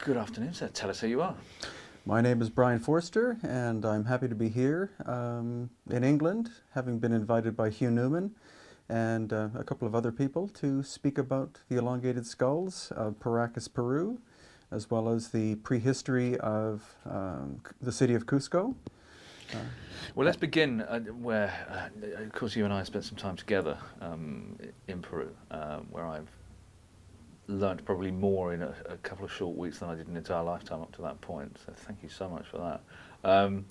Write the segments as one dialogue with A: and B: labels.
A: Good afternoon, sir. Tell us who you are.
B: My name is Brien Foerster, and I'm happy to be here in England, having been invited by Hugh Newman and a couple of other people to speak about the elongated skulls of Paracas, Peru, as well as the prehistory of the city of Cusco.
A: Well, let's begin where, of course, you and I spent some time together in Peru, where I've learned probably more in a couple of short weeks than I did an entire lifetime up to that point. So thank you so much for that.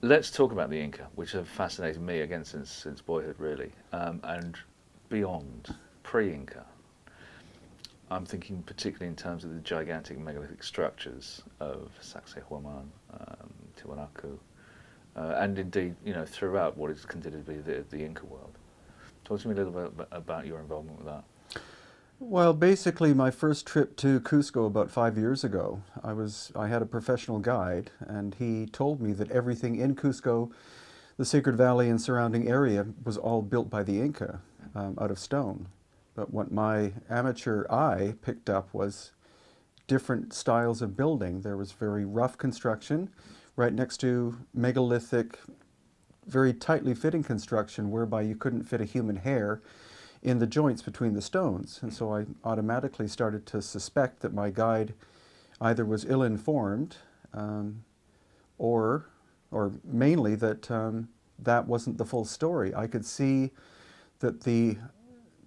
A: Let's talk about the Inca, which have fascinated me again since boyhood, really, and beyond, pre-Inca. I'm thinking particularly in terms of the gigantic megalithic structures of Sacsayhuaman, Tiwanaku, and indeed, throughout what is considered to be the Inca world. Talk to me a little bit about your involvement with that.
B: Well, basically, my first trip to Cusco about 5 years ago, I had a professional guide, and he told me that everything in Cusco, the Sacred Valley and surrounding area, was all built by the Inca out of stone. But what my amateur eye picked up was different styles of building. There was very rough construction, right next to megalithic, very tightly fitting construction, whereby you couldn't fit a human hair in the joints between the stones. And so I automatically started to suspect that my guide either was ill-informed or mainly that that wasn't the full story. I could see that the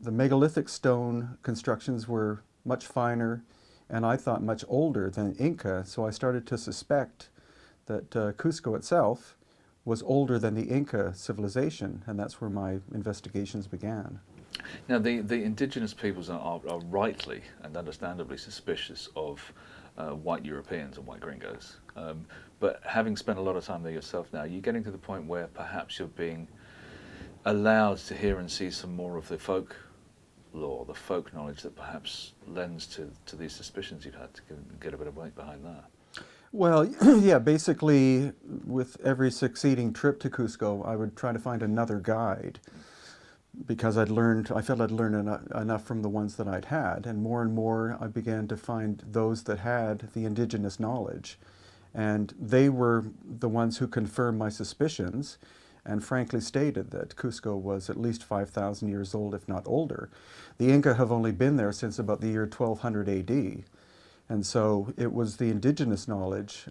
B: megalithic stone constructions were much finer and I thought much older than Inca, so I started to suspect that Cusco itself was older than the Inca civilization, and that's where my investigations began.
A: Now, the indigenous peoples are rightly and understandably suspicious of white Europeans and white gringos. But having spent a lot of time there yourself now, you're getting to the point where perhaps you're being allowed to hear and see some more of the folk lore, the folk knowledge that perhaps lends to these suspicions you've had to get a bit of weight behind that.
B: Well, yeah, basically with every succeeding trip to Cusco, I would try to find another guide, because I felt I'd learned enough from the ones that I'd had, and more I began to find those that had the indigenous knowledge. And they were the ones who confirmed my suspicions and frankly stated that Cusco was at least 5,000 years old, if not older. The Inca have only been there since about the year 1200 AD. And so it was the indigenous knowledge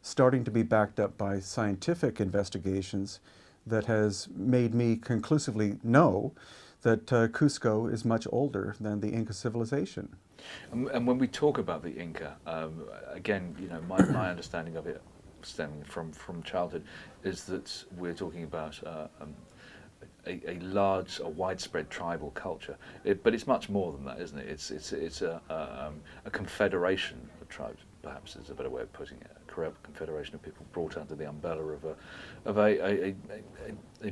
B: starting to be backed up by scientific investigations that has made me conclusively know that Cusco is much older than the Inca civilization.
A: And when we talk about the Inca, again, my understanding of it, stemming from childhood, is that we're talking about a large, widespread tribal culture. But it's much more than that, isn't it? It's a confederation of tribes, perhaps is a better way of putting it. A confederation of people brought under the umbrella of a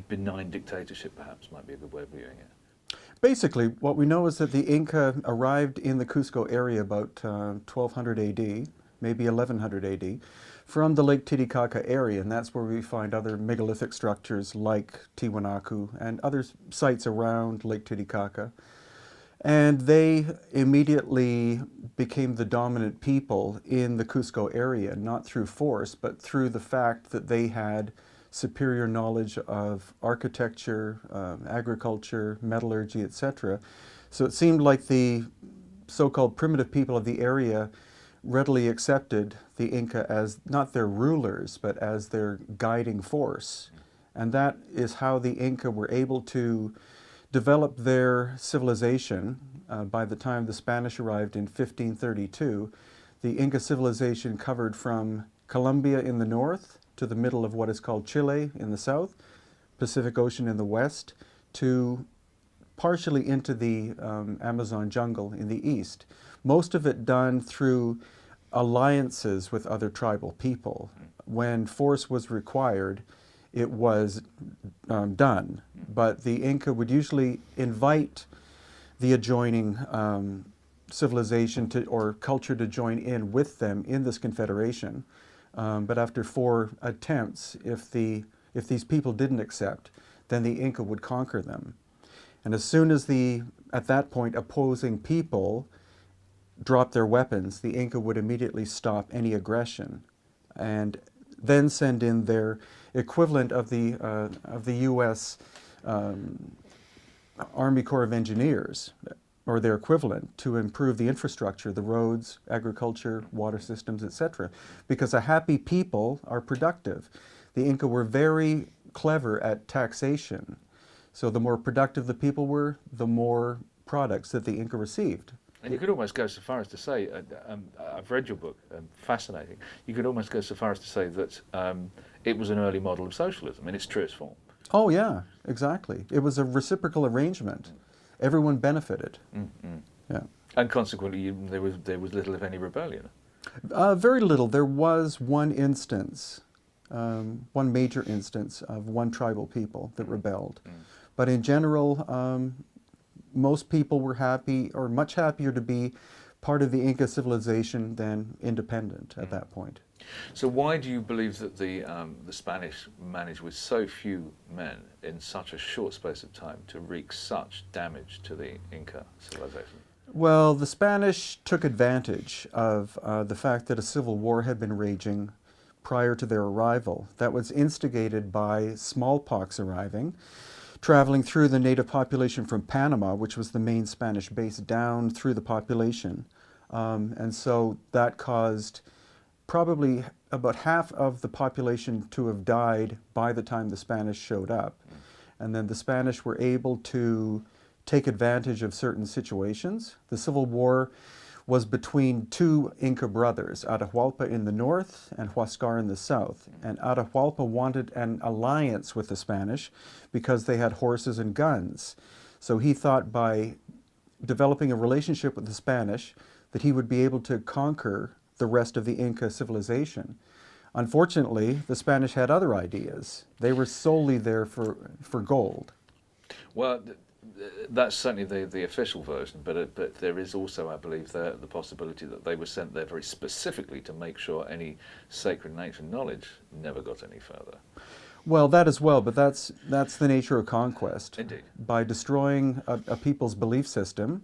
A: benign dictatorship, perhaps, might be a good way of viewing it.
B: Basically, what we know is that the Inca arrived in the Cusco area about 1200 AD, maybe 1100 AD, from the Lake Titicaca area, and that's where we find other megalithic structures like Tiwanaku and other sites around Lake Titicaca. And they immediately became the dominant people in the Cusco area, not through force, but through the fact that they had superior knowledge of architecture, agriculture, metallurgy, etc. So it seemed like the so-called primitive people of the area readily accepted the Inca as not their rulers, but as their guiding force. And that is how the Inca were able to develop their civilization. By the time the Spanish arrived in 1532, the Inca civilization covered from Colombia in the north to the middle of what is called Chile in the south, Pacific Ocean in the west, to partially into the Amazon jungle in the east. Most of it done through alliances with other tribal people. When force was required, it was done. But the Inca would usually invite the adjoining civilization or culture to join in with them in this confederation. But after 4 attempts, if these people didn't accept, then the Inca would conquer them. And as soon as at that point, opposing people dropped their weapons, the Inca would immediately stop any aggression and then send in their equivalent of the U.S. Army Corps of Engineers, or their equivalent, to improve the infrastructure, the roads, agriculture, water systems, etc. Because a happy people are productive. The Inca were very clever at taxation. So the more productive the people were, the more products that the Inca received.
A: And you could almost go so far as to say, I've read your book, fascinating. You could almost go so far as to say that it was an early model of socialism in its truest form.
B: Oh yeah, exactly. It was a reciprocal arrangement. Everyone benefited. Yeah.
A: And consequently, there was little, if any, rebellion.
B: Very little. There was one instance, one major instance of one tribal people that rebelled. But in general, most people were happy, or much happier, to be part of the Inca civilization than independent at that point.
A: So why do you believe that the Spanish managed, with so few men in such a short space of time, to wreak such damage to the Inca civilization?
B: Well, the Spanish took advantage of the fact that a civil war had been raging prior to their arrival. That was instigated by smallpox arriving, traveling through the native population from Panama, which was the main Spanish base, down through the population. And so that caused probably about half of the population to have died by the time the Spanish showed up. And then the Spanish were able to take advantage of certain situations. The Civil War was between two Inca brothers, Atahualpa in the north and Huascar in the south. And Atahualpa wanted an alliance with the Spanish because they had horses and guns. So he thought by developing a relationship with the Spanish that he would be able to conquer the rest of the Inca civilization. Unfortunately, the Spanish had other ideas. They were solely there for gold.
A: Well, that's certainly the official version, but there is also, I believe, the possibility that they were sent there very specifically to make sure any sacred nature knowledge never got any further.
B: Well, that as well, but that's the nature of conquest.
A: Indeed.
B: By destroying a people's belief system,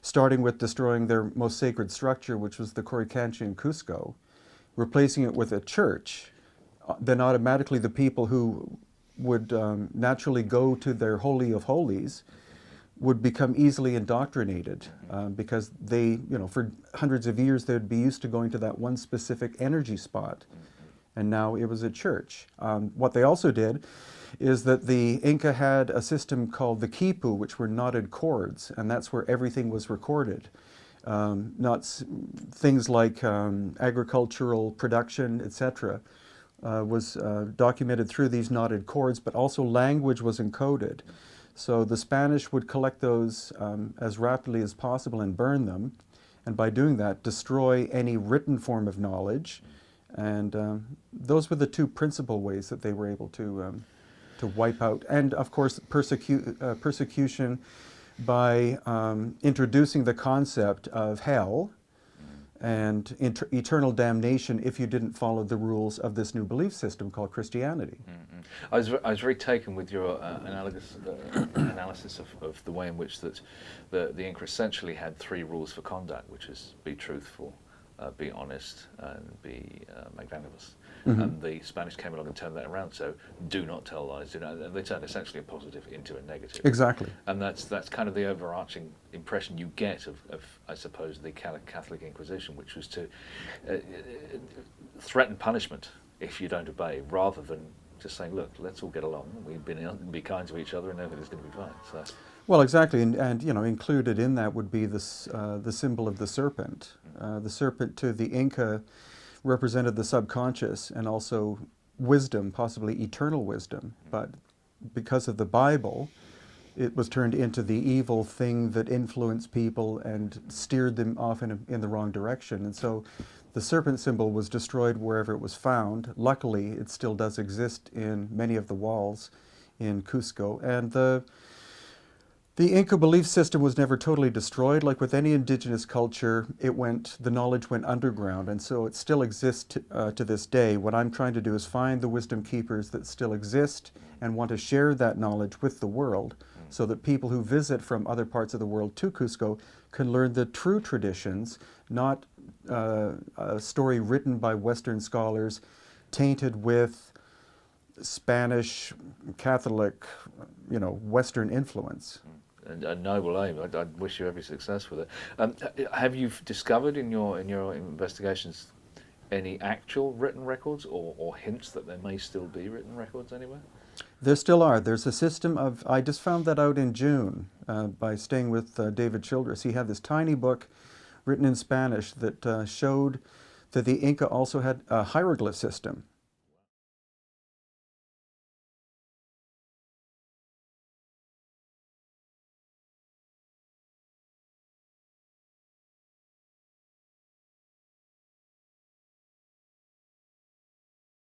B: starting with destroying their most sacred structure, which was the Coricancha in Cusco, replacing it with a church, then automatically the people who would naturally go to their Holy of Holies would become easily indoctrinated because they, for hundreds of years they'd be used to going to that one specific energy spot. And now it was a church. What they also did is that the Inca had a system called the Quipu, which were knotted cords, and that's where everything was recorded. Things like agricultural production, etc., was documented through these knotted cords, but also language was encoded. So the Spanish would collect those as rapidly as possible and burn them, and by doing that, destroy any written form of knowledge. And those were the two principal ways that they were able to wipe out. And of course, persecution by introducing the concept of hell and eternal damnation if you didn't follow the rules of this new belief system called Christianity.
A: I was very taken with your analysis of the way in which that the Inca essentially had three rules for conduct, which is be truthful, be honest, and be magnanimous. And the Spanish came along and turned that around. So do not tell lies. And they turned essentially a positive into a negative.
B: Exactly.
A: And that's kind of the overarching impression you get of I suppose, the Catholic Inquisition, which was to threaten punishment if you don't obey, rather than just saying, look, let's all get along. Be kind to each other, and everything's going to be fine. So.
B: Well, exactly, and included in that would be this the symbol of the serpent. The serpent to the Inca represented the subconscious and also wisdom, possibly eternal wisdom. But because of the Bible, it was turned into the evil thing that influenced people and steered them off in the wrong direction. And so the serpent symbol was destroyed wherever it was found. Luckily, it still does exist in many of the walls in Cusco. And the The Inca belief system was never totally destroyed. Like with any indigenous culture, the knowledge went underground, and so it still exists to this day. What I'm trying to do is find the wisdom keepers that still exist and want to share that knowledge with the world, so that people who visit from other parts of the world to Cusco can learn the true traditions, not a story written by Western scholars tainted with Spanish, Catholic, Western influence.
A: A noble aim. I wish you every success with it. Have you discovered in your investigations any actual written records or hints that there may still be written records anywhere?
B: There still are. There's a system of, I just found that out in June by staying with David Childress. He had this tiny book written in Spanish that showed that the Inca also had a hieroglyph system.